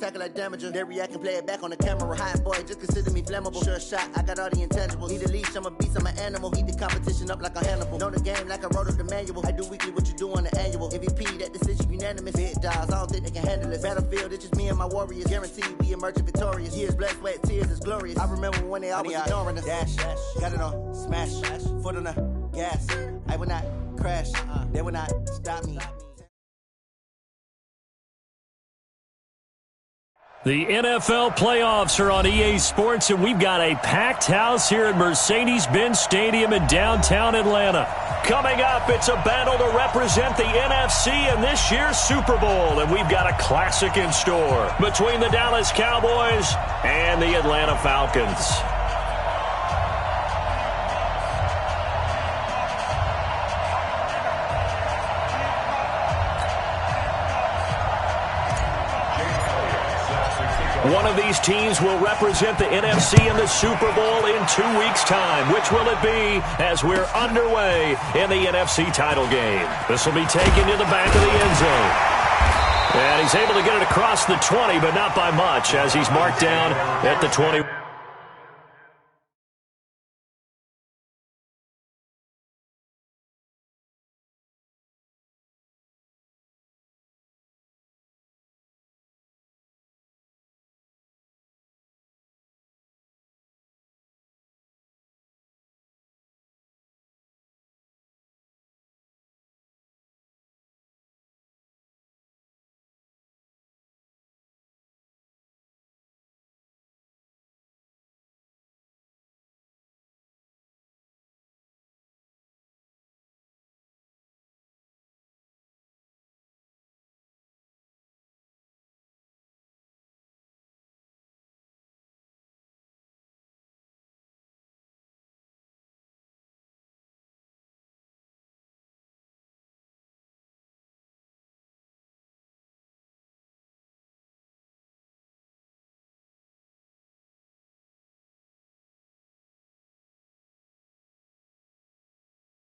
Tackle like damager. They react and play it back on the camera. Hot boy, just consider me flammable. Sure shot, I got all the intangibles. Need a leash, I'm a beast, I'm an animal. Heat the competition up like a Hannibal. Know the game like I wrote up the manual. I do weekly what you do on the annual. MVP, that decision unanimous. Big dogs, I don't think they can handle it. Battlefield, it's just me and my warriors. Guaranteed we emerging victorious. Years, blood, sweat, tears, it's glorious. I remember when they always ignoring us. Dash, got it on, smash, foot on the gas. I will not crash, they will not stop me. The NFL playoffs are on EA Sports, and we've got a packed house here at Mercedes-Benz Stadium in downtown Atlanta. Coming up, it's a battle to represent the NFC in this year's Super Bowl, and we've got a classic in store between the Dallas Cowboys and the Atlanta Falcons. One of these teams will represent the NFC in the Super Bowl in 2 weeks' time. Which will it be as we're underway in the NFC title game? This will be taken to the back of the end zone. And he's able to get it across the 20, but not by much as he's marked down at the 20.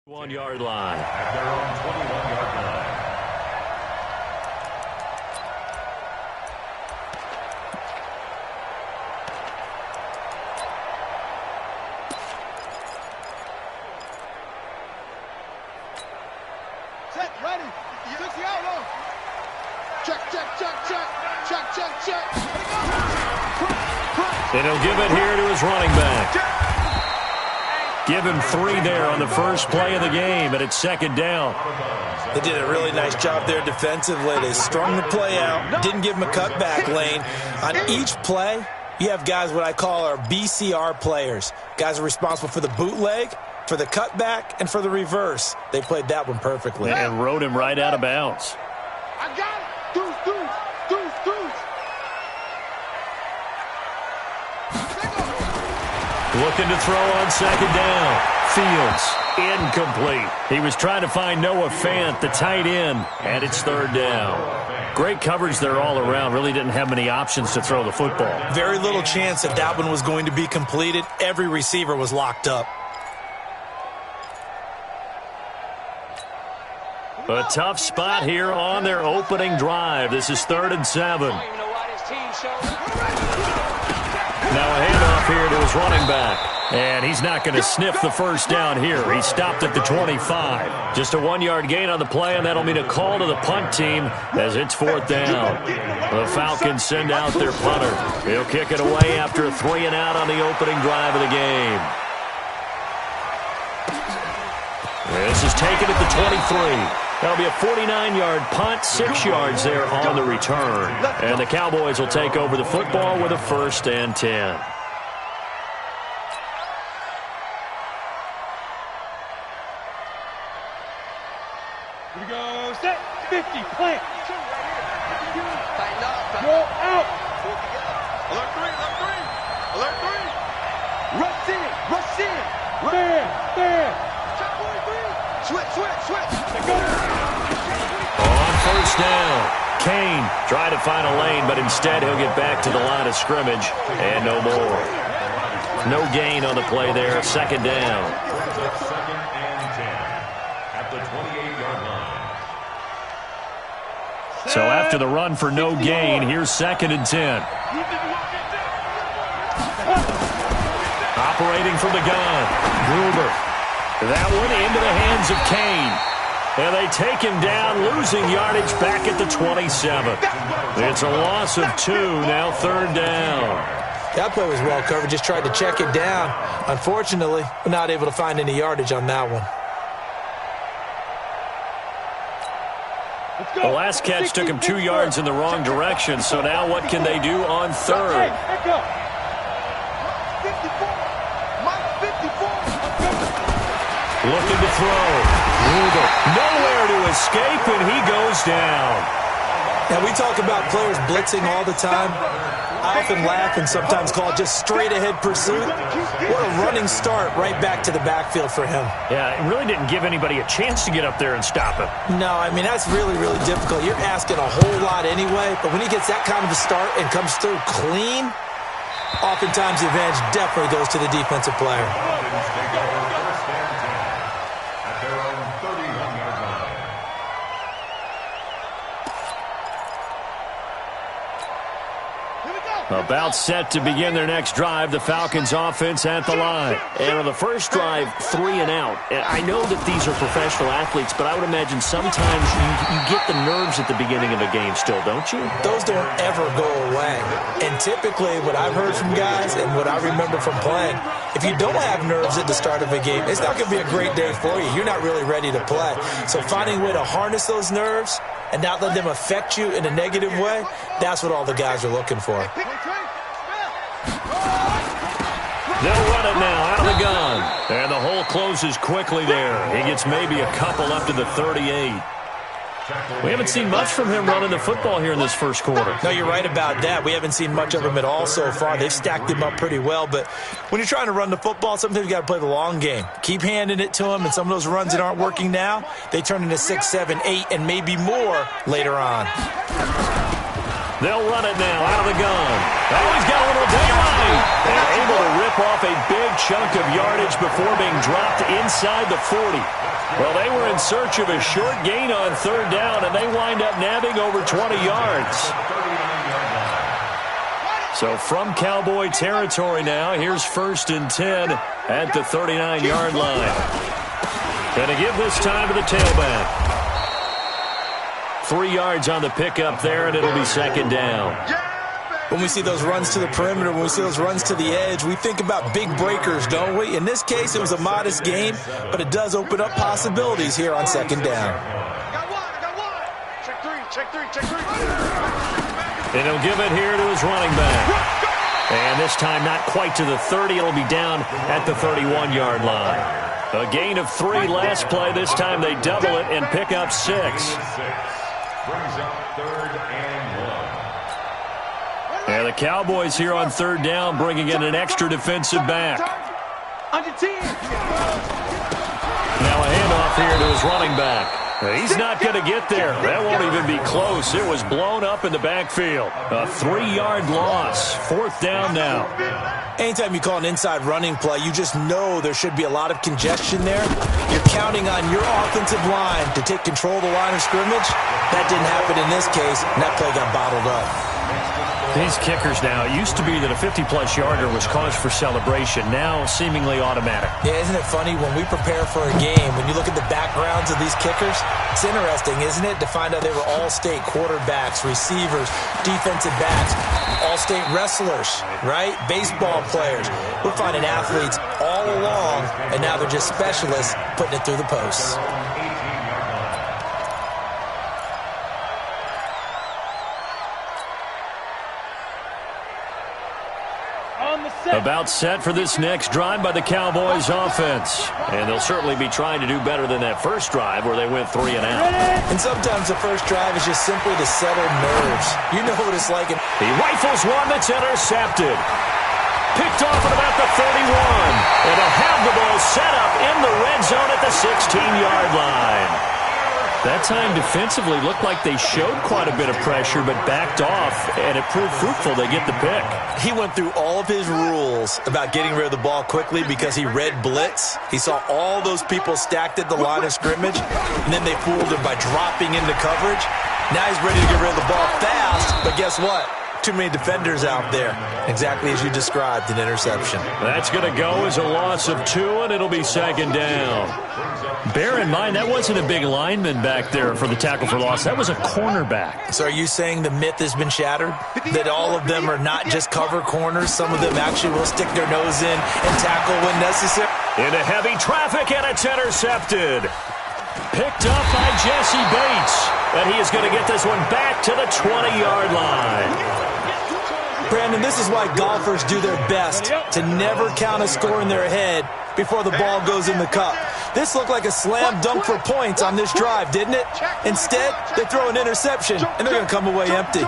One-yard line. At their own 21-yard line. Set, ready. 60 out low. Check. And he'll give it here to his running back. Give him 3 there on the first play of the game, and it's second down. They did a really nice job there defensively. They strung the play out, didn't give him a cutback lane. On each play, you have guys what I call our BCR players. Guys are responsible for the bootleg, for the cutback, and for the reverse. They played that one perfectly. And rode him right out of bounds. I got it. Deuce. Looking to throw on second down. Fields, incomplete. He was trying to find Noah Fant, the tight end, and it's third down. Great coverage there all around. Really didn't have many options to throw the football. Very little chance that one was going to be completed. Every receiver was locked up. A tough spot here on their opening drive. This is 3rd and 7. Now a handoff here to his running back. And he's not going to sniff the first down here. He stopped at the 25. Just a 1-yard gain on the play, and that'll mean a call to the punt team as it's 4th down. The Falcons send out their punter. He'll kick it away after a 3-and-out on the opening drive of the game. This is taken at the 23. That'll be a 49-yard punt, 6 yards there on the return. And the Cowboys will take over the football with a 1st and 10. Here we go. Set. 50. Plant. Go out. Alert 3. Rush in. Man. Switch. On first down, Kane tried to find a lane, but instead he'll get back to the line of scrimmage and no more. No gain on the play there, second down. Second and 10 at the 28-yard line. So after the run for no gain, here's 2nd and 10. Operating from the gun, Gruber. That one into the hands of Kane. And they take him down, losing yardage back at the 27. It's a loss of 2, now 3rd down. That play was well covered, just tried to check it down. Unfortunately, we're not able to find any yardage on that one. The last catch took him 2 yards in the wrong direction, so now what can they do on 3rd? Looking to throw. Gruber, nowhere to escape, and he goes down. Now, we talk about players blitzing all the time. I often laugh and sometimes call it just straight-ahead pursuit. What a running start right back to the backfield for him. Yeah, it really didn't give anybody a chance to get up there and stop him. No, I mean, that's really, really difficult. You're asking a whole lot anyway, but when he gets that kind of a start and comes through clean, oftentimes the advantage definitely goes to the defensive player. About set to begin their next drive, the Falcons offense at the line. And on the first drive, 3 and out. And I know that these are professional athletes, but I would imagine sometimes you get the nerves at the beginning of a game still, don't you? Those don't ever go away. And typically what I've heard from guys and what I remember from playing, if you don't have nerves at the start of a game, it's not going to be a great day for you. You're not really ready to play. So finding a way to harness those nerves and not let them affect you in a negative way, that's what all the guys are looking for. They'll run it now out of the gun. And the hole closes quickly there. He gets maybe a couple up to the 38. We haven't seen much from him running the football here in this first quarter. No, you're right about that. We haven't seen much of him at all so far. They've stacked him up pretty well. But when you're trying to run the football, sometimes you got to play the long game. Keep handing it to him, and some of those runs that aren't working now, they turn into 6, 7, 8, and maybe more later on. They'll run it now out of the gun. Oh, he's got a little daylight. And able to rip off a big chunk of yardage before being dropped inside the 40. Well, they were in search of a short gain on 3rd down, and they wind up nabbing over 20 yards. So from Cowboy territory now, here's 1st and 10 at the 39-yard line. And to give this time to the tailback. 3 yards on the pickup there, and it'll be 2nd down. When we see those runs to the perimeter, when we see those runs to the edge, we think about big breakers, don't we? In this case, it was a modest gain, but it does open up possibilities here on 2nd down. And he'll give it here to his running back. And this time not quite to the 30. It'll be down at the 31-yard line. A gain of 3 last play. This time they double it and pick up 6. Brings up 3rd and 1. And the Cowboys here on 3rd down, bringing in an extra defensive back. On your team. Now a handoff here to his running back. He's not going to get there. That won't even be close. It was blown up in the backfield. A 3-yard loss. 4th down now. Anytime you call an inside running play, you just know there should be a lot of congestion there. You're counting on your offensive line to take control of the line of scrimmage. That didn't happen in this case, and that play got bottled up. These kickers now, it used to be that a 50-plus yarder was cause for celebration. Now seemingly automatic. Yeah, isn't it funny when we prepare for a game, when you look at the backgrounds of these kickers, it's interesting, isn't it, to find out they were all-state quarterbacks, receivers, defensive backs, all-state wrestlers, right? Baseball players. We're finding athletes all along, and now they're just specialists putting it through the posts. About set for this next drive by the Cowboys offense. And they'll certainly be trying to do better than that first drive where they went 3 and out. And sometimes the first drive is just simply to settle nerves. You know what it's like. He rifles one that's intercepted. Picked off at about the 31. And they'll have the ball set up in the red zone at the 16-yard line. That time defensively looked like they showed quite a bit of pressure but backed off, and it proved fruitful. They get the pick. He went through all of his rules about getting rid of the ball quickly because he read blitz. He saw all those people stacked at the line of scrimmage, and then they fooled him by dropping into coverage. Now he's ready to get rid of the ball fast, but guess what? Too many defenders out there. Exactly as you described, an interception. That's going to go as a loss of 2, and it'll be second down. Bear in mind, that wasn't a big lineman back there for the tackle for loss. That was a cornerback. So are you saying the myth has been shattered? That all of them are not just cover corners? Some of them actually will stick their nose in and tackle when necessary? Into heavy traffic, and it's intercepted. Picked up by Jesse Bates. And he is going to get this one back to the 20-yard line. Brandon, this is why golfers do their best to never count a score in their head before the ball goes in the cup. This looked like a slam dunk for points on this drive, didn't it? Instead, they throw an interception, and they're going to come away empty.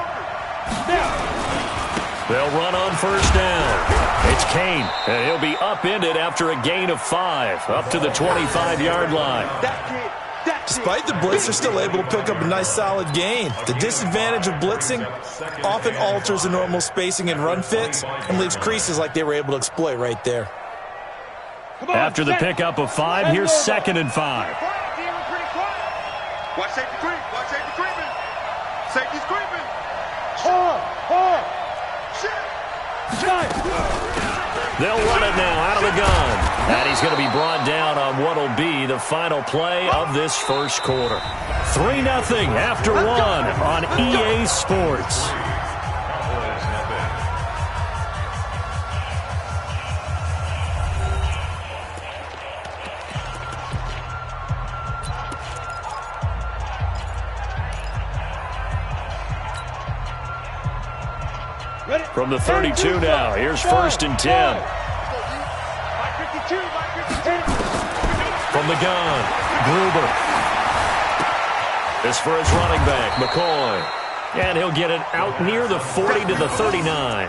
They'll run on first down. It's Kane, and he'll be upended after a gain of 5, up to the 25-yard line. Despite the blitz, they're still able to pick up a nice solid gain. The disadvantage of blitzing often alters the normal spacing and run fits and leaves creases like they were able to exploit right there. After the pickup of 5, here's 2nd and 5. Watch safety creep. Watch safety creeping. Safety's creeping. They'll run it now out of the gun. And he's going to be brought down on what will be the final play of this first quarter. 3-0 after 1 on EA Sports. From the 32 now, here's 1st and 10. From the gun, Gruber. This for his running back, McCoy. And he'll get it out near the 40 to the 39.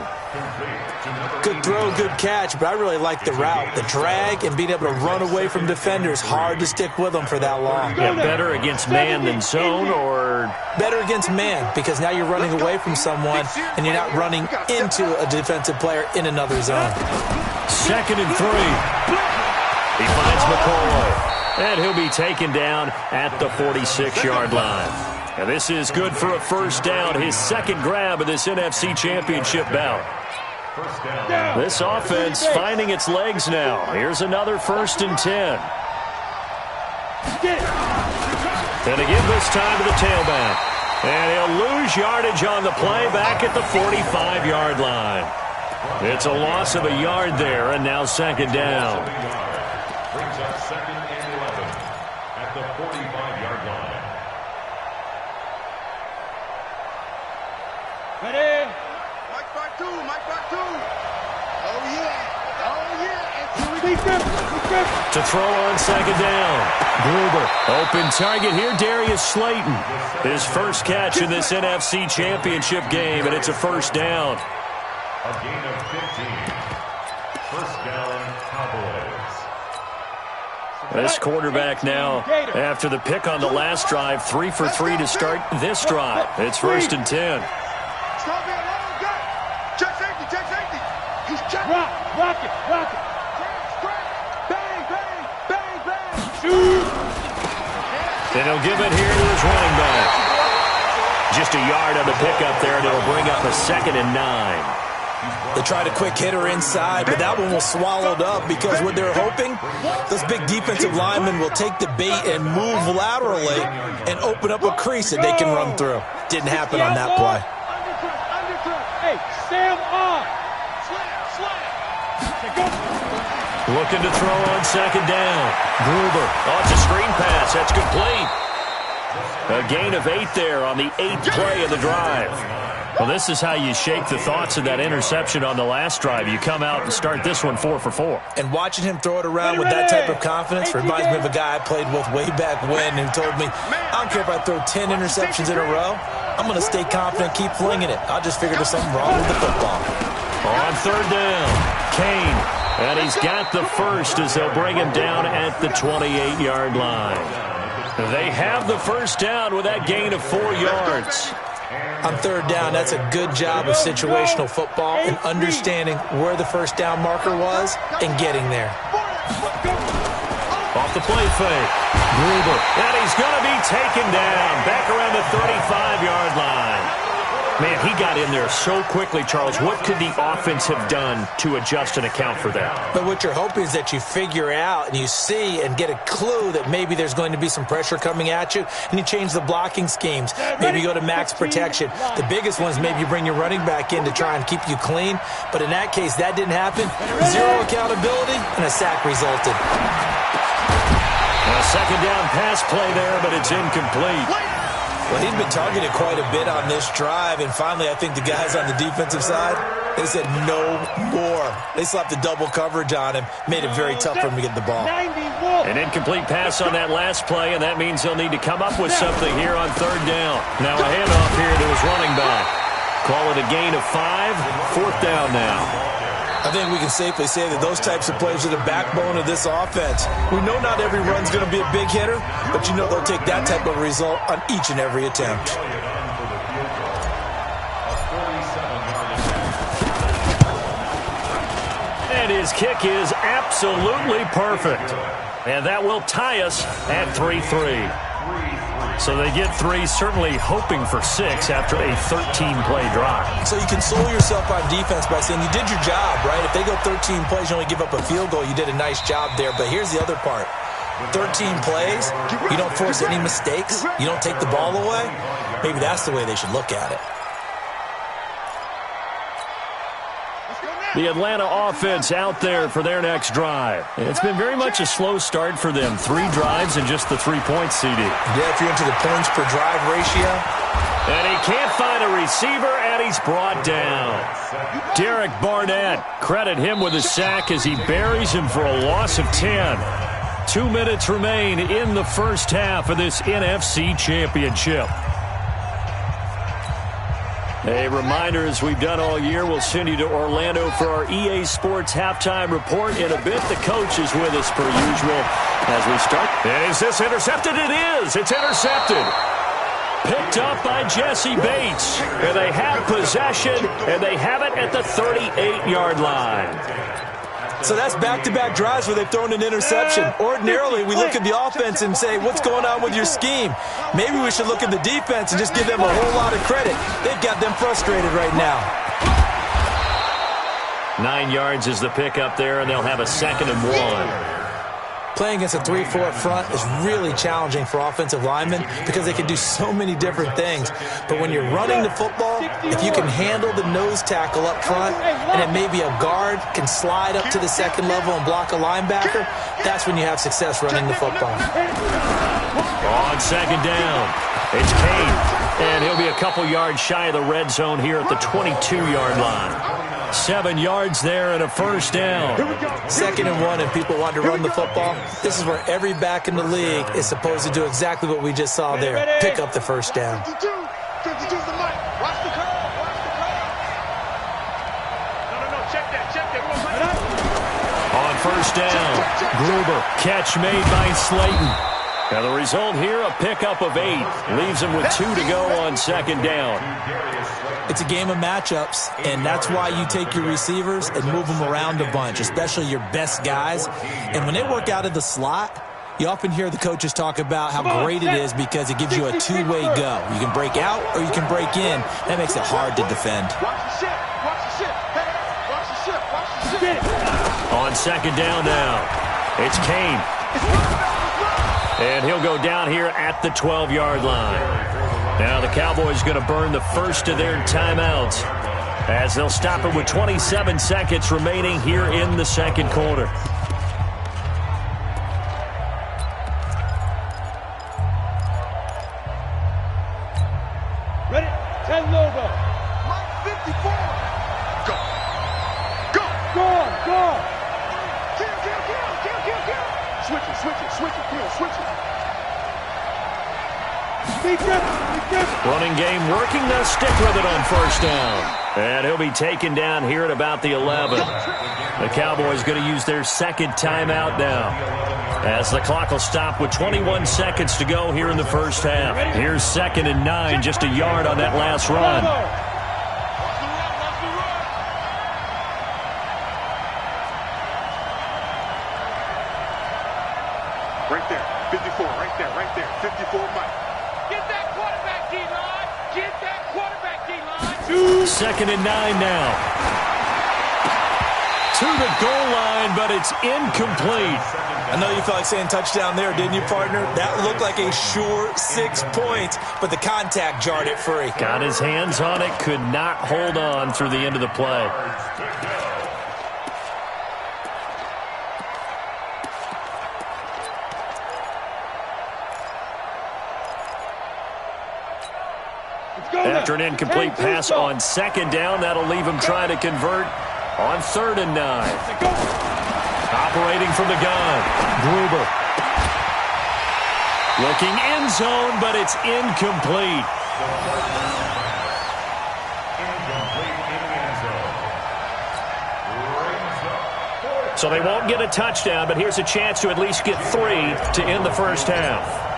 Good throw, good catch, but I really like the route. The drag and being able to run away from defenders, hard to stick with them for that long. Yeah, better against man than zone, or? Better against man, because now you're running away from someone and you're not running into a defensive player in another zone. 2nd and 3. He finds McCoy, and he'll be taken down at the 46-yard line. And this is good for a first down, his 2nd grab of this NFC Championship bout. This offense finding its legs now. Here's another 1st and 10. And again this time to the tailback. And he'll lose yardage on the play back at the 45-yard line. It's a loss of a yard there, and now 2nd down. Brings up 2nd and 11 at the 45-yard line. Ready? Mike back 2. Mike back 2. Oh, yeah. Oh, yeah. To throw on 2nd down. Gruber. Open target here, Darius Slayton. His first catch in this NFC Championship game, and it's a first down. A gain of 15. First down, Cowboys. This quarterback now, after the pick on the last drive, 3 for 3 to start this drive. It's 1st and 10. Check safety, check safety. He's check. Rock it. Bang, bang, bang, bang. Shoot. And he'll give it here to his running back. Just a yard on the pickup there, and it'll bring up a 2nd and 9. They tried a quick hitter inside, but that one was swallowed up because what they're hoping, those big defensive linemen will take the bait and move laterally and open up a crease that they can run through. Didn't happen on that play. Hey, Sam on. Looking to throw on 2nd down. Gruber. Oh, it's a screen pass. That's complete. A gain of 8 there on the 8th play of the drive. Well, this is how you shake the thoughts of that interception on the last drive. You come out and start this one 4 for 4. And watching him throw it around with that type of confidence reminds me of a guy I played with way back when who told me, I don't care if I throw 10 interceptions in a row. I'm going to stay confident, keep flinging it. I just figured there's something wrong with the football. On 3rd down, Kane. And he's got the first as they'll bring him down at the 28-yard line. They have the first down with that gain of 4 yards. On 3rd down, that's a good job of situational football and understanding where the first down marker was and getting there. Off the play fake. Gruber. And he's going to be taken down. Back around the 35-yard line. Man, he got in there so quickly, Charles. What could the offense have done to adjust and account for that? But what you're hoping is that you figure out and you see and get a clue that maybe there's going to be some pressure coming at you, and you change the blocking schemes. Maybe you go to max protection. The biggest one is maybe you bring your running back in to try and keep you clean. But in that case, that didn't happen. Zero accountability, and a sack resulted. A second down pass play there, but it's incomplete. Well, he's been targeted quite a bit on this drive, and finally I think the guys on the defensive side, they said no more. They slapped the double coverage on him, made it very tough for him to get the ball. An incomplete pass on that last play, and that means he'll need to come up with something here on third down. Now a handoff here to his running back. Call it a gain of 5, fourth down now. I think we can safely say that those types of plays are the backbone of this offense. We know not every run's going to be a big hitter, but you know they'll take that type of result on each and every attempt. And his kick is absolutely perfect. And that will tie us at 3-3. So they get 3, certainly hoping for 6 after a 13-play drive. So you console yourself on defense by saying you did your job, right? If they go 13 plays, you only give up a field goal, you did a nice job there. But here's the other part. 13 plays, you don't force any mistakes, you don't take the ball away. Maybe that's the way they should look at it. The Atlanta offense out there for their next drive. It's been very much a slow start for them. 3 drives and just the 3 points, CD. Yeah, if you're into the points per drive ratio. And he can't find a receiver, and he's brought down. Derek Barnett, credit him with a sack as he buries him for a loss of 10. 2 minutes remain in the first half of this NFC Championship. A reminder, as we've done all year, we'll send you to Orlando for our EA Sports halftime report. In a bit, the coach is with us per usual as we start. Is this intercepted? It is. It's intercepted. Picked up by Jesse Bates. And they have possession, and they have it at the 38-yard line. So that's back-to-back drives where they've thrown an interception. Ordinarily, we look at the offense and say, what's going on with your scheme? Maybe we should look at the defense and just give them a whole lot of credit. They've got them frustrated right now. 9 yards is the pickup there, and they'll have a 2nd and 1. Playing against a 3-4 front is really challenging for offensive linemen because they can do so many different things. But when you're running the football, if you can handle the nose tackle up front and it may be a guard can slide up to the 2nd level and block a linebacker, that's when you have success running the football. On 2nd down, it's Kane, and he'll be a couple yards shy of the red zone here at the 22-yard line. 7 yards there and a first down. 2nd and 1, and people want to run the football. This is where every back in the league is supposed to do exactly what we just saw there. Pick up the first down. 52's the mic. Watch the curve. Watch the curve. No. Check that. On first down, Gruber. Catch made by Slayton. Now the result here, a pickup of 8. Leaves him with 2 to go on 2nd down. It's a game of matchups, and that's why you take your receivers and move them around a bunch, especially your best guys. And when they work out of the slot, you often hear the coaches talk about how great it is because it gives you a two-way go. You can break out or you can break in. That makes it hard to defend. On 2nd down now, it's Kane. And he'll go down here at the 12-yard line. Now the Cowboys going to burn the first of their timeouts as they'll stop it with 27 seconds remaining here in the 2nd quarter. Ready? 10 logo. Mike 54. Go. Switch it. Running game working. They'll stick with it on first down. And he'll be taken down here at about the 11. The Cowboys going to use their 2nd timeout now, as the clock will stop with 21 seconds to go here in the first half. Here's 2nd and 9, just a yard on that last run. Right there. 54. Right there. Right there. 54, Mike. Get that quarterback D-line. Get that quarterback D-line. 2nd and 9 now. To the goal line, but it's incomplete. I know you felt like saying touchdown there, didn't you, partner? That looked like a sure 6 points, but the contact jarred it free. Got his hands on it, could not hold on through the end of the play. After an incomplete pass on 2nd down, that'll leave him trying to convert on 3rd and 9. Operating from the gun, Gruber. Looking end zone, but it's incomplete. So they won't get a touchdown, but here's a chance to at least get 3 to end the first half.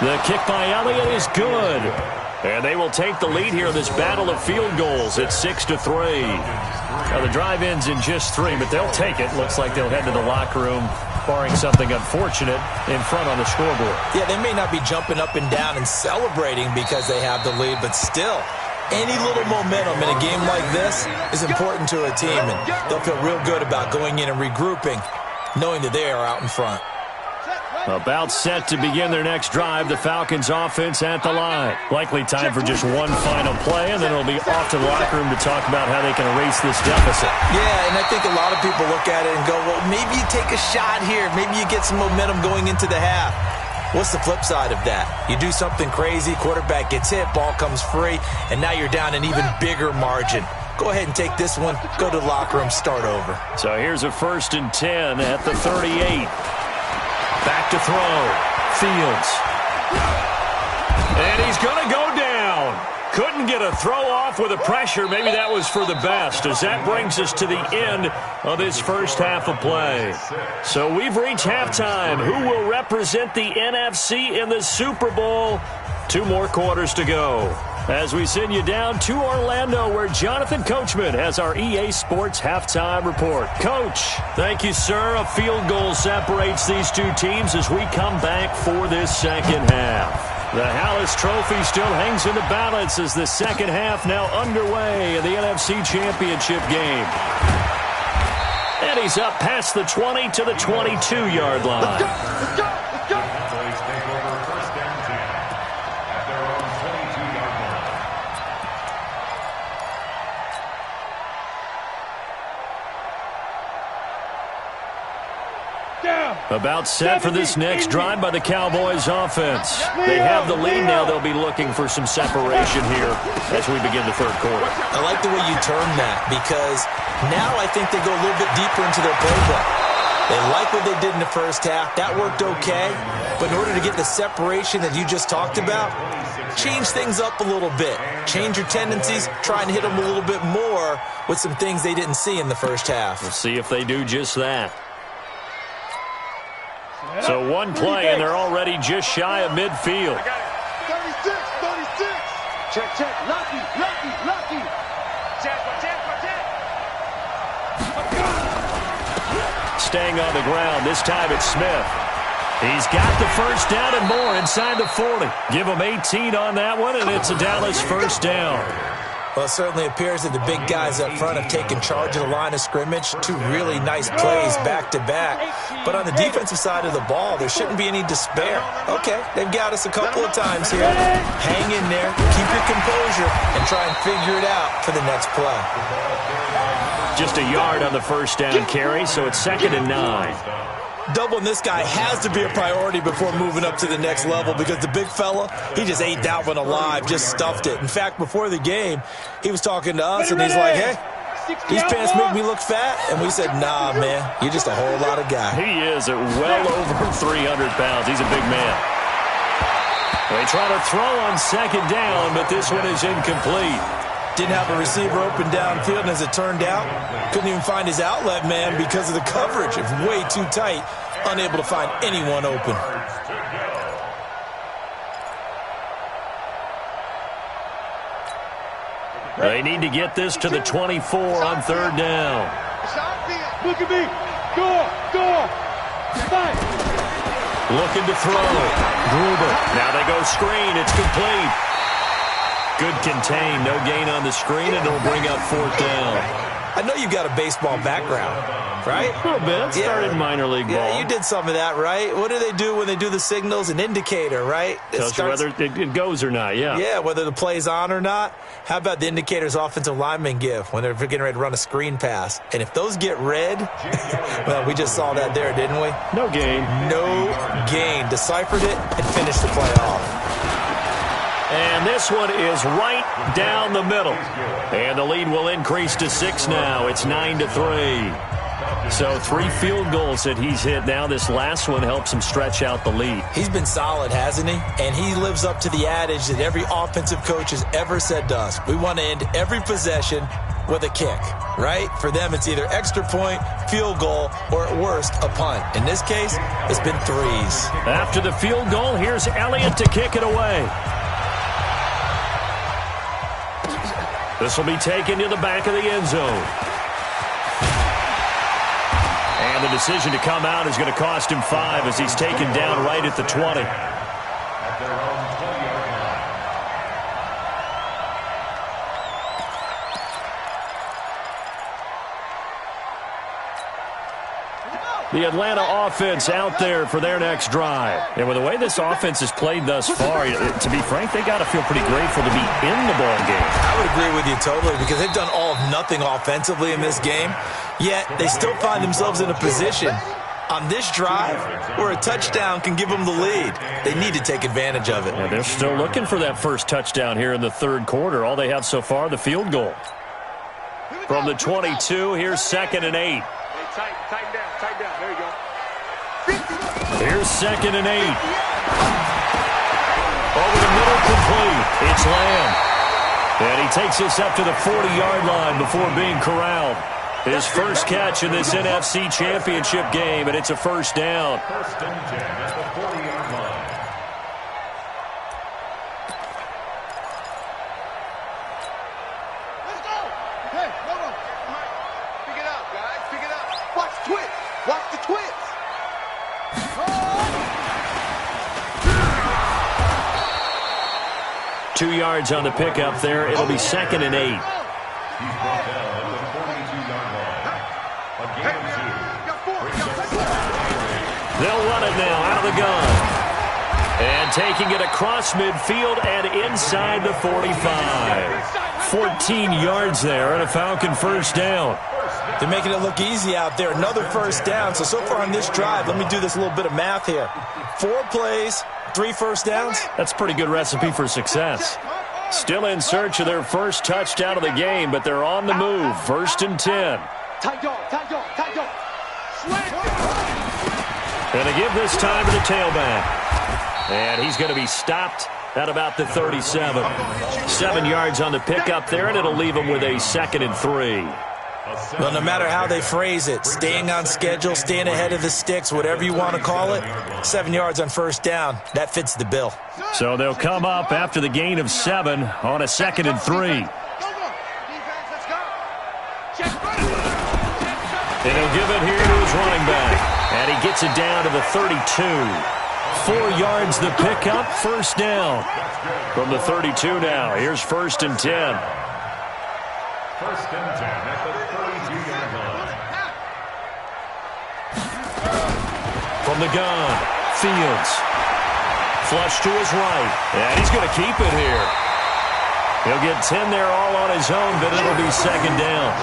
The kick by Elliott is good. And they will take the lead here in this battle of field goals at 6-3. Now the drive ends in just 3, but they'll take it. Looks like they'll head to the locker room, barring something unfortunate, in front on the scoreboard. Yeah, they may not be jumping up and down and celebrating because they have the lead, but still, any little momentum in a game like this is important to a team, and they'll feel real good about going in and regrouping, knowing that they are out in front. About set to begin their next drive, the Falcons offense at the line. Likely time for just one final play, and then it'll be off to the locker room to talk about how they can erase this deficit. Yeah, and I think a lot of people look at it and go, well, maybe you take a shot here. Maybe you get some momentum going into the half. What's the flip side of that? You do something crazy, quarterback gets hit, ball comes free, and now you're down an even bigger margin. Go ahead and take this one, go to the locker room, start over. So here's a 1st and 10 at the 38. Back to throw. Fields. And he's going to go down. Couldn't get a throw off with the pressure. Maybe that was for the best, as that brings us to the end of this first half of play. So we've reached halftime. Who will represent the NFC in the Super Bowl? 2 more quarters to go, as we send you down to Orlando, where Jonathan Coachman has our EA Sports Halftime Report. Coach, thank you, sir. A field goal separates these 2 teams as we come back for this second half. The Hallis Trophy still hangs in the balance as the second half now underway in the NFC Championship game. And he's up past the 20 to the 22-yard line. Let's go! Let's go! Let's go! About set for this next drive by the Cowboys offense. They have the lead now. They'll be looking for some separation here as we begin the 3rd quarter. I like the way you term that, because now I think they go a little bit deeper into their playbook. They like what they did in the first half. That worked okay. But in order to get the separation that you just talked about, change things up a little bit. Change your tendencies. Try and hit them a little bit more with some things they didn't see in the first half. We'll see if they do just that. So 1 play, and they're already just shy of midfield. 36, 36. Check. Lucky. Staying on the ground. This time it's Smith. He's got the first down and more inside the 40. Give him 18 on that one, and it's a Dallas first down. Well, it certainly appears that the big guys up front have taken charge of the line of scrimmage. 2 really nice plays back-to-back. But on the defensive side of the ball, there shouldn't be any despair. Okay, they've got us a couple of times here. Hang in there, keep your composure, and try and figure it out for the next play. Just a yard on the first down carry, so it's 2nd and 9. Doubling this guy has to be a priority before moving up to the next level, because the big fella, he just ate that one alive, just stuffed it. In fact, before the game, he was talking to us, and he's like, hey, these pants make me look fat. And we said, nah, man, you're just a whole lot of guy. He is at well over 300 pounds. He's a big man. They try to throw on 2nd down, but this one is incomplete. Didn't have a receiver open downfield, and as it turned out, couldn't even find his outlet man because of the coverage. It's way too tight, unable to find anyone open. They need to get this to the 24 on 3rd down. Look at me. Door. Fight. Looking to throw. Gruber. Now they go screen. It's complete. Good contain. No gain on the screen, and it'll bring up 4th down. I know you've got a baseball background, right? A little bit. Started in minor league ball. Yeah, you did some of that, right? What do they do when they do the signals? An indicator, right? Tells you whether it goes or not, yeah. Yeah, whether the play's on or not. How about the indicators offensive linemen give when they're getting ready to run a screen pass? And if those get red, well, we just saw that there, didn't we? No gain. No gain. Deciphered it and finished the play off. And this one is right down the middle. And the lead will increase to 6 now. It's 9-3. So 3 field goals that he's hit now. This last one helps him stretch out the lead. He's been solid, hasn't he? And he lives up to the adage that every offensive coach has ever said to us. We want to end every possession with a kick, right? For them, it's either extra point, field goal, or at worst, a punt. In this case, it's been 3s. After the field goal, here's Elliott to kick it away. This will be taken to the back of the end zone. And the decision to come out is going to cost him 5 as he's taken down right at the 20. At their own 20-yard line. The Atlanta offense out there for their next drive. And with the way this offense has played thus far, to be frank, they got to feel pretty grateful to be in the ball game. I would agree with you totally because they've done all of nothing offensively in this game, yet they still find themselves in a position on this drive where a touchdown can give them the lead. They need to take advantage of it. Yeah, they're still looking for that first touchdown here in the 3rd quarter. All they have so far, the field goal. From the 22, here's 2nd and 8. Tighten down. There you go. Here's 2nd and 8. Over the middle, complete. It's Lamb. And he takes us up to the 40-yard line before being corralled. His first catch in this NFC Championship game, and it's a 1st down. 1st and 10 at the 40-yard line. Let's go. Hey, hold on. Pick it up, guys. Pick it up. Watch twitch. Watch the twitch. 2 yards on the pickup there. It'll be 2nd and 8. He's brought down at the 42-yard line. A gain of 2. They'll run it now out of the gun. And taking it across midfield and inside the 45. 14 yards there and a Falcon 1st down. They're making it look easy out there. Another 1st down. So far on this drive, let me do this little bit of math here. 4 plays, 3 1st downs. That's a pretty good recipe for success. Still in search of their first touchdown of the game, but they're on the move. 1st and 10. Tight dog. And they give this time to the tailback. And he's going to be stopped at about the 37. 7 yards on the pickup there, and it'll leave him with a 2nd and 3. Well, no matter how they phrase it, staying on schedule, staying ahead of the sticks, whatever you want to call it, 7 yards on 1st down, that fits the bill. So they'll come up after the gain of 7 on a 2nd and 3. Defense, let's go. And he'll give it here to his running back. And he gets it down to the 32. 4 yards the pickup, 1st down. From the 32 now, here's 1st and 10. 1st and 10 at the 32-yard line. From the gun, Fields. Flush to his right. And he's going to keep it here. He'll get 10 there all on his own, but it'll be 2nd down.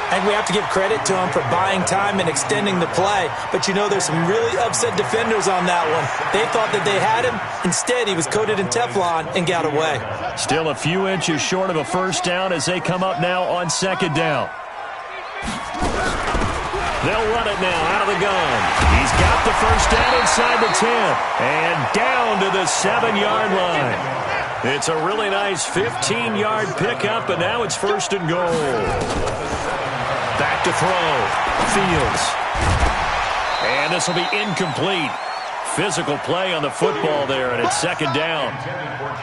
And we have to give credit to him for buying time and extending the play. But you know there's some really upset defenders on that one. They thought that they had him. Instead, he was coated in Teflon and got away. Still a few inches short of a 1st down as they come up now on 2nd down. They'll run it now out of the gun. He's got the 1st down inside the 10. And down to the 7-yard line. It's a really nice 15-yard pickup, and now it's 1st and goal. Back to throw. Fields. And this will be incomplete. physical play on the football there, and it's second down.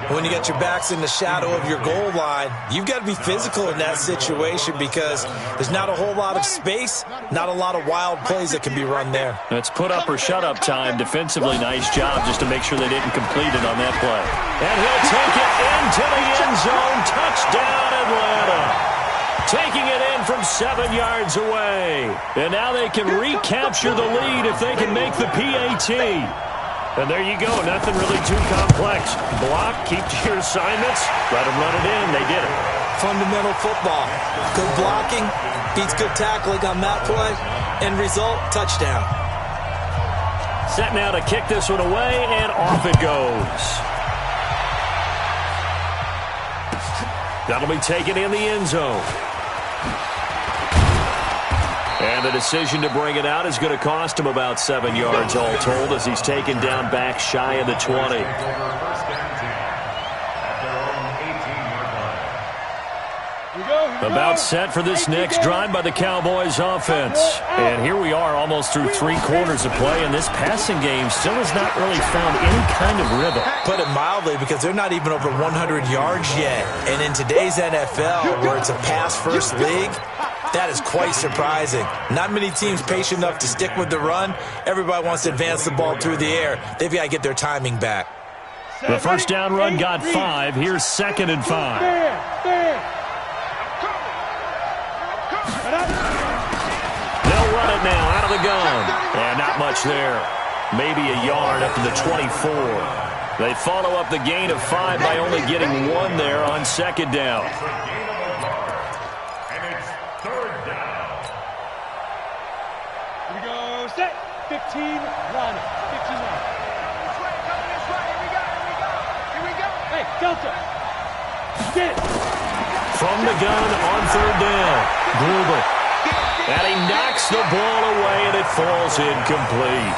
When you get your backs in the shadow of your goal line, you've got to be physical in that situation because there's not a whole lot of space, not a lot of wild plays that can be run there. It's put up or shut up time. Defensively, nice job just to make sure they didn't complete it on that play. And he'll take it into the end zone. Touchdown, Atlanta. Taking it in from 7 yards away. And now they can recapture the lead if they can make the PAT. And there you go. Nothing really too complex. Block, keep to your assignments, let them run it in. They did it. Fundamental football. Good blocking, beats good tackling on that play. End result, touchdown. Set now to kick this one away, and off it goes. That'll be taken in the end zone. And the decision to bring it out is going to cost him about 7 yards all told as he's taken down back shy of the 20. About set for this next drive by the Cowboys offense. And here we are almost through 3 quarters of play, and this passing game still has not really found any kind of rhythm. Put it mildly, because they're not even over 100 yards yet. And in today's NFL, where it's a pass-first league, that is quite surprising. Not many teams patient enough to stick with the run. Everybody wants to advance the ball through the air. They've got to get their timing back. The first down run got 5. Here's 2nd and 5. They'll run it now out of the gun. And not much there. Maybe a yard up to the 24. They follow up the gain of 5 by only getting 1 there on 2nd down. And it's 3rd down. Here we go. Set. 15, run. 15 run. This way, coming this way. Here we go. Here we go. Hey, Delta. Get it. From the gun on 3rd down. Gruber. And he knocks the ball away, and it falls incomplete.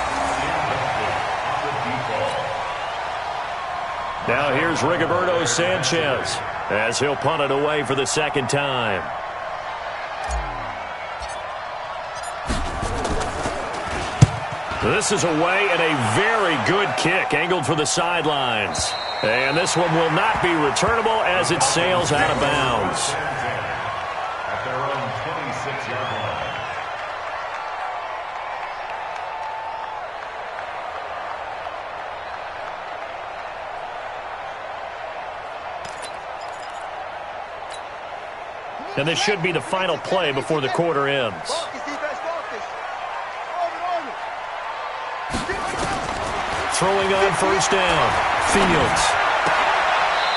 Now here's Rigoberto Sanchez as he'll punt it away for the 2nd time. This is away and a very good kick angled for the sidelines. And this one will not be returnable as it sails out of bounds. At their own 26-yard line. And this should be the final play before the quarter ends. Throwing on 1st down. Fields.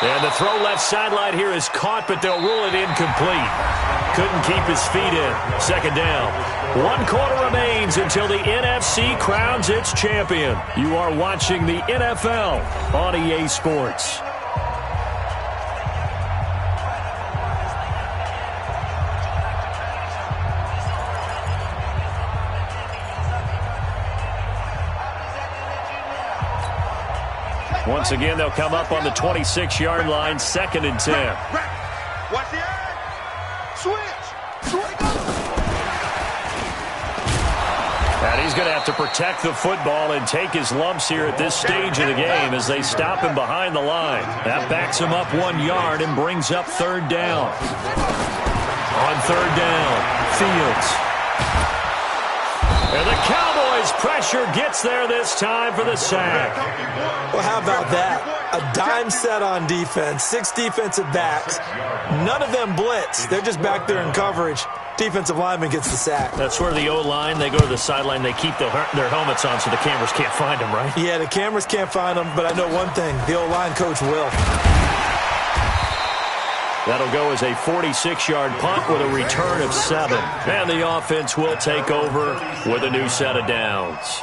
And the throw left sideline here is caught, but they'll rule it incomplete. Couldn't keep his feet in. 2nd down. 1 quarter remains until the NFC crowns its champion. You are watching the NFL on EA Sports. Once again, they'll come up on the 26-yard line, 2nd and 10. Watch the eye. Switch. And he's going to have to protect the football and take his lumps here at this stage of the game as they stop him behind the line. That backs him up 1 yard and brings up 3rd down. On 3rd down, Fields. And the Cowboys' pressure gets there this time for the sack. Well, how about that? A dime set on defense, 6 defensive backs. None of them blitz. They're just back there in coverage. Defensive lineman gets the sack. That's where the O-line, they go to the sideline, they keep their helmets on so the cameras can't find them, right? Yeah, the cameras can't find them, but I know one thing. The O-line coach will. That'll go as a 46-yard punt with a return of 7. And the offense will take over with a new set of downs.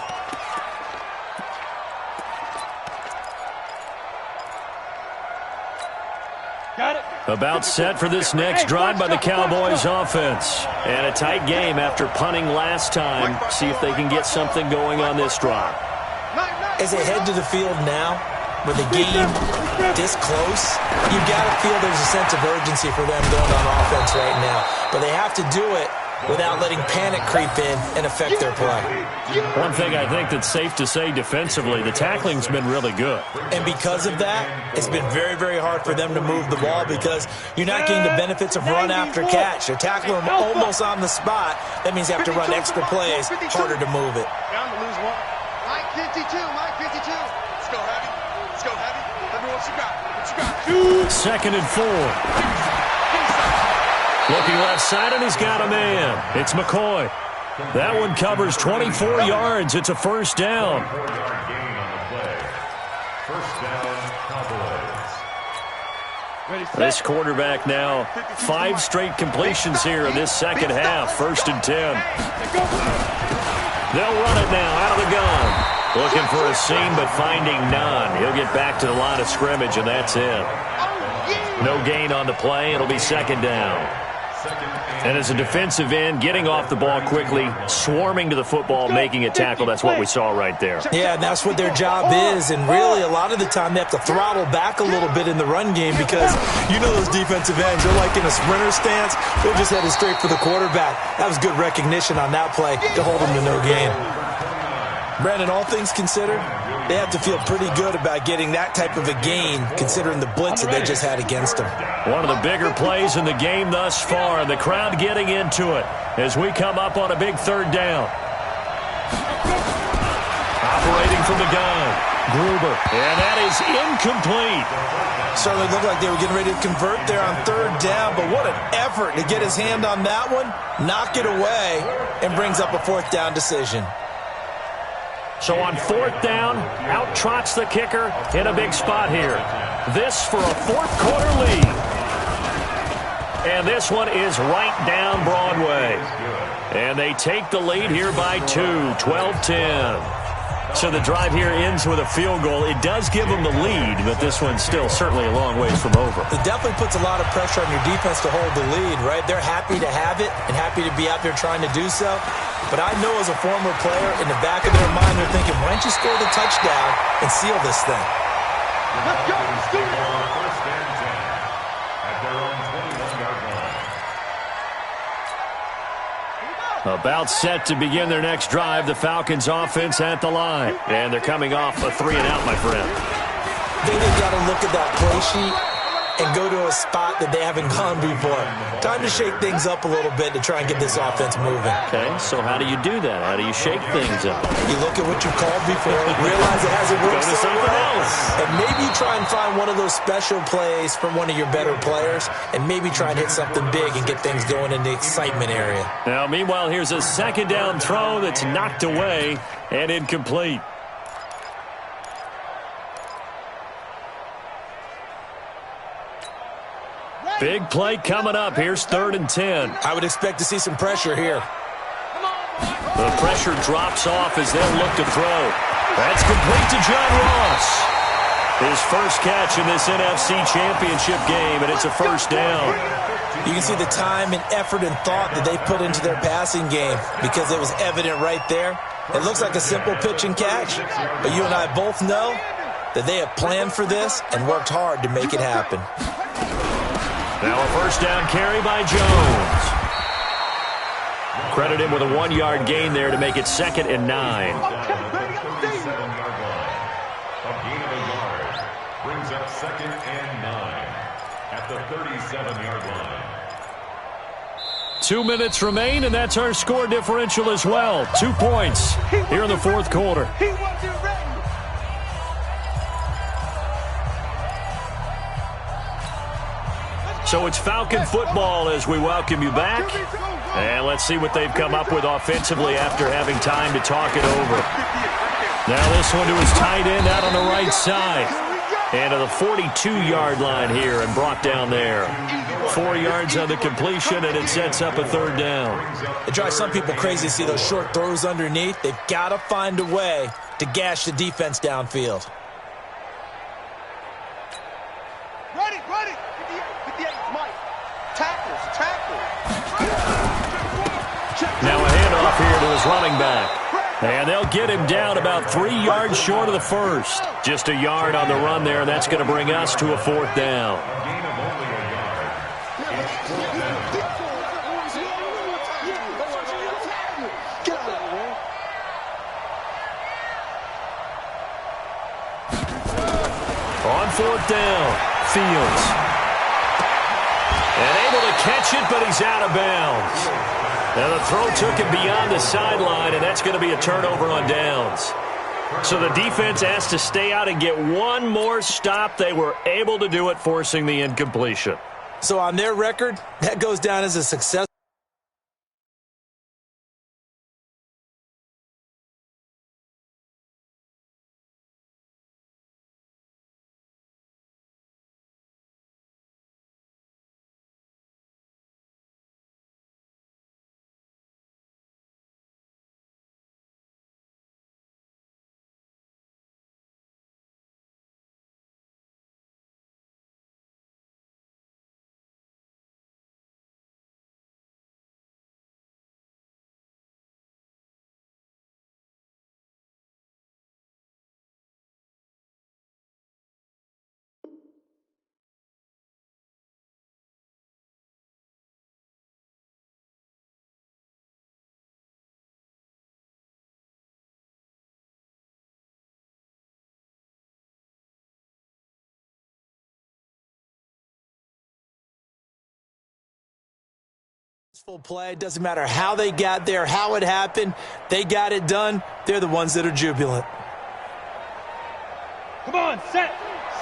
Got it. About set for this next drive by the Cowboys offense. And a tight game after punting last time. See if they can get something going on this drive. As they head to the field now, with a game this close, you've got to feel there's a sense of urgency for them going on offense right now. But they have to do it without letting panic creep in and affect their play. One thing I think that's safe to say defensively, the tackling's been really good. And because of that, it's been very, very hard for them to move the ball because you're not getting the benefits of run after catch. They're tackling them almost on the spot. That means they have to run extra plays, harder to move it. Down to lose one. Mike 52, Mike 52. Let's go heavy. Let's go heavy. Let me what you got. What you got? 2nd and 4. Looking left side, and he's got a man. It's McCoy. That one covers 24 yards. It's a first down. This quarterback now 5 straight completions here in this second half. 1st and 10. They'll run it now out of the gun. Looking for a seam, but finding none. He'll get back to the line of scrimmage, and that's it. No gain on the play. It'll be 2nd down. And as a defensive end, getting off the ball quickly, swarming to the football, making a tackle, that's what we saw right there. Yeah, and that's what their job is. And really, a lot of the time, they have to throttle back a little bit in the run game because you know those defensive ends, they're like in a sprinter stance. They're just headed straight for the quarterback. That was good recognition on that play to hold them to no gain. Brandon, all things considered, they have to feel pretty good about getting that type of a gain considering the blitz that they just had against them. One of the bigger plays in the game thus far, and the crowd getting into it as we come up on a big 3rd down. Operating from the gun, Gruber, and that is incomplete. Certainly looked like they were getting ready to convert there on 3rd down, but what an effort to get his hand on that one, knock it away, and brings up a 4th down decision. So on 4th down, out trots the kicker in a big spot here. This for a 4th quarter lead. And this one is right down Broadway. And they take the lead here by 2, 12-10. So the drive here ends with a field goal. It does give them the lead, but this one's still certainly a long ways from over. It definitely puts a lot of pressure on your defense to hold the lead, right? They're happy to have it and happy to be out there trying to do so. But I know as a former player, in the back of their mind, they're thinking, why don't you score the touchdown and seal this thing? Let's go. Let's do it. First and 10 at their own 21-yard line. About set to begin their next drive. The Falcons offense at the line. And they're coming off a 3-and-out, my friend. I think they've got to look at that play sheet and go to a spot that they haven't gone before. Time to shake things up a little bit to try and get this offense moving. Okay, so how do you do that? How do you shake things up? You look at what you called before, realize it hasn't worked Go to so something well, else. and maybe try and find one of those special plays from one of your better players, and maybe try and hit something big and get things going in the excitement area. Now, meanwhile, here's a 2nd down throw that's knocked away and incomplete. Big play coming up. Here's 3rd and 10. I would expect to see some pressure here. The pressure drops off as they'll look to throw. That's complete to John Ross. His first catch in this NFC Championship game, and it's a first down. You can see the time and effort and thought that they put into their passing game because it was evident right there. It looks like a simple pitch and catch, but you and I both know that they have planned for this and worked hard to make it happen. Now a first down carry by Jones. Credit him with a 1-yard gain there to make it 2nd and 9. A gain of a yard brings up 2nd and 9 at the 37-yard line. 2 minutes remain, and that's our score differential as well. 2 points here in the 4th quarter. He wasn't ready. So it's Falcon football as we welcome you back. And let's see what they've come up with offensively after having time to talk it over. Now this one to his tight end out on the right side. And to the 42-yard line here and brought down there. 4 yards on the completion, and it sets up a 3rd down. It drives some people crazy to see those short throws underneath. They've got to find a way to gash the defense downfield. Ready, ready. 58, Mike. Tackles. Now a handoff here to his running back. And they'll get him down about 3 yards short of the first. Just a yard on the run there, and that's going to bring us to a 4th down. 4th down. Fields. And able to catch it, but he's out of bounds. Now the throw took him beyond the sideline, and that's going to be a turnover on downs. So the defense asked to stay out and get one more stop. They were able to do it, forcing the incompletion. So on their record, that goes down as a success. Full play. Doesn't matter how they got there, how it happened. They got it done. They're the ones that are jubilant. Come on, set.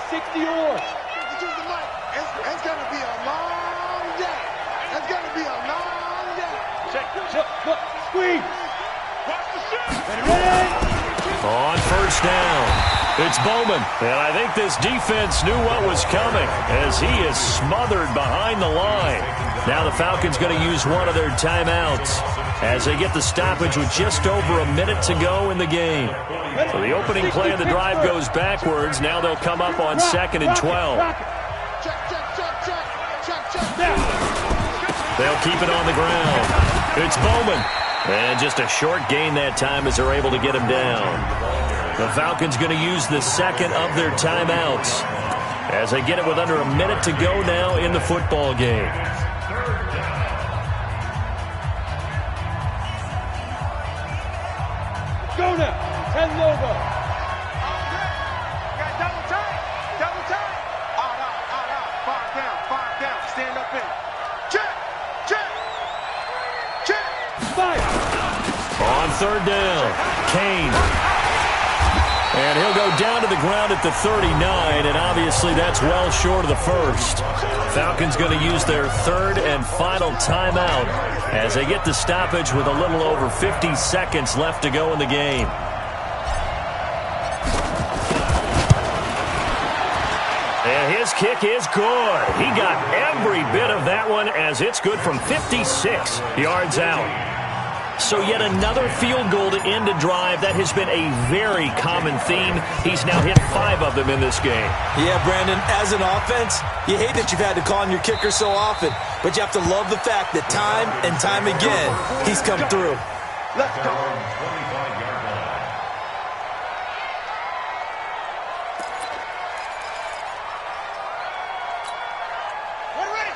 60 or. It's going to be a long day. It's going to be a long day. Check. Look. Squeeze. Watch the shot. Ready? On 1st down, it's Bowman. And I think this defense knew what was coming as he is smothered behind the line. Now the Falcons going to use one of their timeouts as they get the stoppage with just over a minute to go in the game. So the opening play of the drive goes backwards. Now they'll come up on 2nd and 12. They'll keep it on the ground. It's Bowman. And just a short gain that time as they're able to get him down. The Falcons going to use the 2nd of their timeouts as they get it with under a minute to go now in the football game. Go now. 10 over. Got double time. Out. 5 down. Stand up in. Check. Fire. On 3rd down, Kane. And he'll go down to the ground at the 39, and obviously that's well short of the first. Falcons going to use their 3rd and final timeout as they get the stoppage with a little over 50 seconds left to go in the game. And his kick is good. He got every bit of that one as it's good from 56 yards out. So yet another field goal to end a drive. That has been a very common theme. He's now hit 5 of them in this game. Yeah, Brandon, as an offense, you hate that you've had to call on your kicker so often, but you have to love the fact that time and time again, he's come through. Let's go.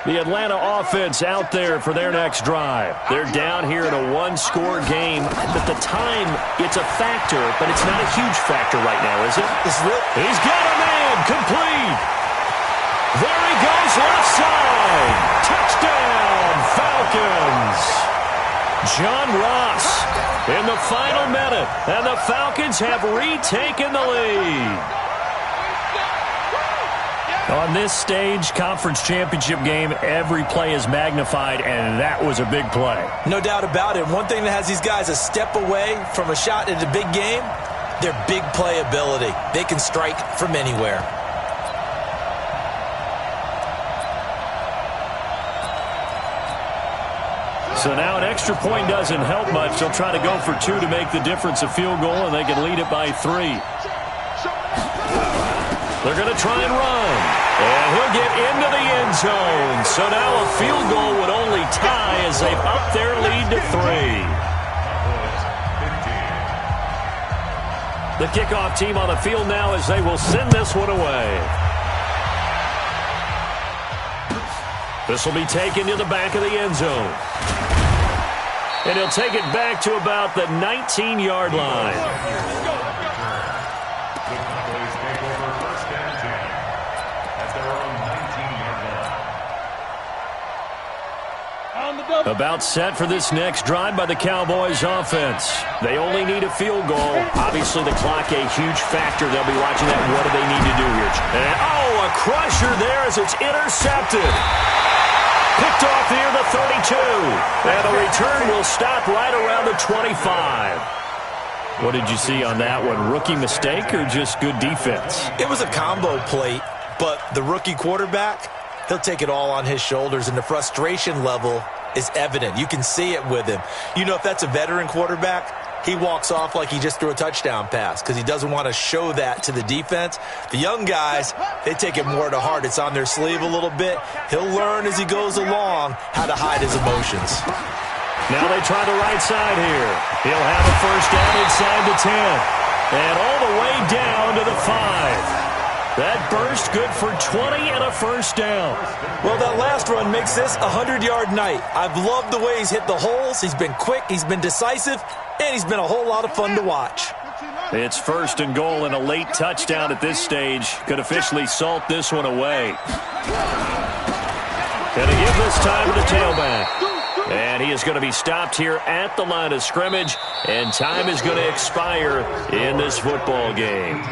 The Atlanta offense out there for their next drive. They're down here in a one-score game. At the time, it's a factor, but it's not a huge factor right now, is it? He's got a man complete. There he goes, left side. Touchdown, Falcons. John Ross in the final minute, and the Falcons have retaken the lead. On this stage, conference championship game, every play is magnified, and that was a big play. No doubt about it. One thing that has these guys a step away from a shot at a big game, their big play ability. They can strike from anywhere. So now an extra point doesn't help much. They'll try to go for 2 to make the difference a field goal, and they can lead it by 3. They're going to try and run. And he'll get into the end zone. So now a field goal would only tie as they've upped their lead to 3. The kickoff team on the field now as they will send this one away. This will be taken to the back of the end zone. And he'll take it back to about the 19-yard line. About set for this next drive by the Cowboys offense. They only need a field goal. Obviously, the clock a huge factor. They'll be watching that. What do they need to do here? And, a crusher there as it's intercepted. Picked off near the 32. And the return will stop right around the 25. What did you see on that one? Rookie mistake or just good defense? It was a combo plate, but the rookie quarterback, he'll take it all on his shoulders, and the frustration level is evident. You can see it with him. You know, if that's a veteran quarterback, he walks off like he just threw a touchdown pass because he doesn't want to show that to the defense. The young guys, they take it more to heart. It's on their sleeve a little bit. He'll learn as he goes along how to hide his emotions. Now they try the right side here. He'll have a first down inside the 10. And all the way down to the 5. That burst good for 20 and a first down. Well, that last run makes this a 100-yard night. I've loved the way he's hit the holes. He's been quick, he's been decisive, and he's been a whole lot of fun to watch. It's first and goal, and a late touchdown at this stage could officially salt this one away. Gonna give this time to the tailback. And he is going to be stopped here at the line of scrimmage, and time is going to expire in this football game.